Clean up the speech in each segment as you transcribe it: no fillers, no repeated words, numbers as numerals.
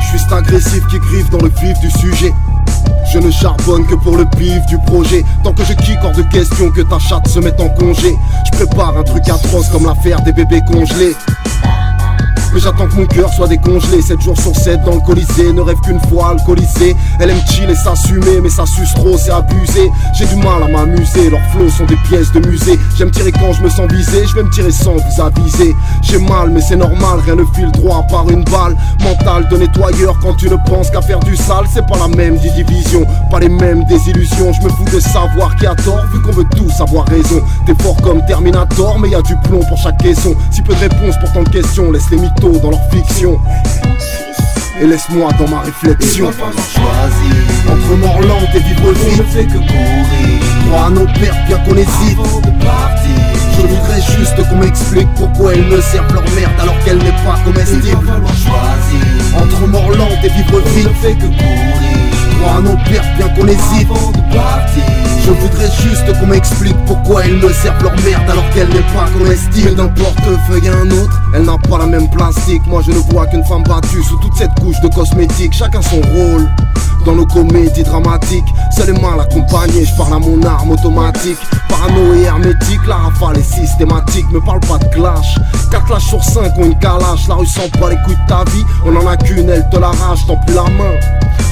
Je suis cet agressif qui griffe dans le vif du sujet. Je ne charbonne que pour le pif du projet. Tant que je kick hors de question que ta chatte se mette en congé. Je prépare un truc atroce comme l'affaire des bébés congelés. Mais j'attends que mon cœur soit décongelé. 7 jours sur 7 dans le colisée. Ne rêve qu'une fois alcoolisé. Elle aime chill et s'assumer, mais ça suce trop, c'est abusé. J'ai du mal à m'amuser, leurs flots sont des pièces de musée. J'aime tirer quand je me sens visé, je vais me tirer sans vous aviser. J'ai mal mais c'est normal, rien ne file droit par une balle. Mental de nettoyeur quand tu ne penses qu'à faire du sale. C'est pas la même division, pas les mêmes désillusions. Je me fous de savoir qui a tort, vu qu'on veut tous avoir raison. T'es fort comme Terminator, mais y a du plomb pour chaque caisson. Si peu de réponses pour tant de questions, laisse les mythos dans leur fiction et laisse-moi dans ma réflexion. Il va falloir choisir entre mort lente et vivre on vite. ne fait que courir Crois à nos pertes bien qu'on hésite. avant de partir. Je voudrais juste qu'on m'explique pourquoi elles me servent leur merde alors qu'elle n'est pas Il va comestible. falloir choisir Entre mort lente et vivre on vite. ne fait que courir Crois à nos pertes bien qu'on hésite. avant de partir. Je voudrais juste qu'on m'explique pourquoi elles me servent leur merde alors qu'elle n'est pas comestible. D'un portefeuille à un autre, elle n'a pas la même plastique. Moi je ne vois qu'une femme battue sous toute cette couche de cosmétiques. Chacun son rôle dans nos comédies dramatiques. Seul et mal accompagné, je parle à mon arme automatique. Parano et hermétique, la rafale est systématique. Me parle pas de clash, 4 clashs sur 5 ont une calache. La rue sent pas les couilles de ta vie, on en a qu'une, elle te l'arrache, t'en plus la main.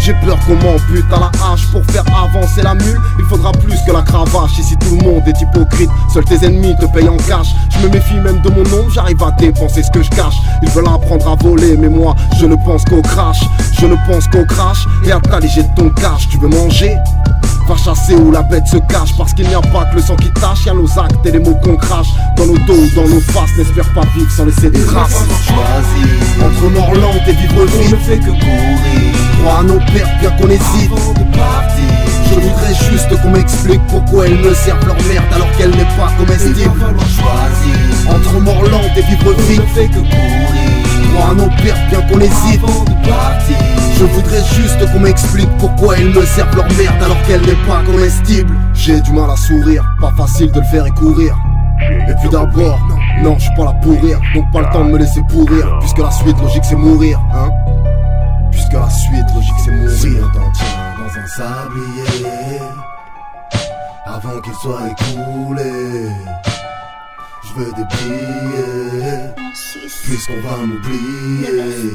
J'ai peur qu'on m'ampute à la hache. Pour faire avancer la mule, il faudra plus que la cravache. Ici tout le monde est hypocrite, seuls tes ennemis te payent en cash. Je me méfie même de mon nom, j'arrive à dépenser ce que je cache. Ils veulent apprendre à voler, mais moi je ne pense qu'au crash. Je ne pense qu'au crash et à t'alléger de ton cash. Tu veux manger? Va chasser où la bête se cache. Parce qu'il n'y a pas que le sang qui tâche, y'a nos actes et les mots qu'on crache. Dans nos dos ou dans nos faces, n'espère pas vivre sans laisser de Il va traces. falloir choisir Entre mort lente et vivre on vite. ne fait que courir Crois à nos pertes bien qu'on hésite. avant de partir. Je voudrais juste qu'on m'explique pourquoi elles me servent leur merde alors qu'elle n'est pas Il va comestible. falloir choisir Entre mort lente et vivre on vite. ne fait que courir Crois à nos pertes bien qu'on hésite. avant de partir. Je voudrais juste qu'on m'explique pourquoi elles me servent leur merde alors qu'elle n'est pas comestible. J'ai du mal à sourire, pas facile de le faire et courir. Et puis d'abord, non je suis pas là pour rire. Donc pas le temps de me laisser pourrir. Puisque la suite logique c'est mourir, hein. Puisque la suite logique c'est Si mourir. on t'en tient dans un sablier avant qu'il soit écoulé, je veux des billets puisqu'on va m'oublier.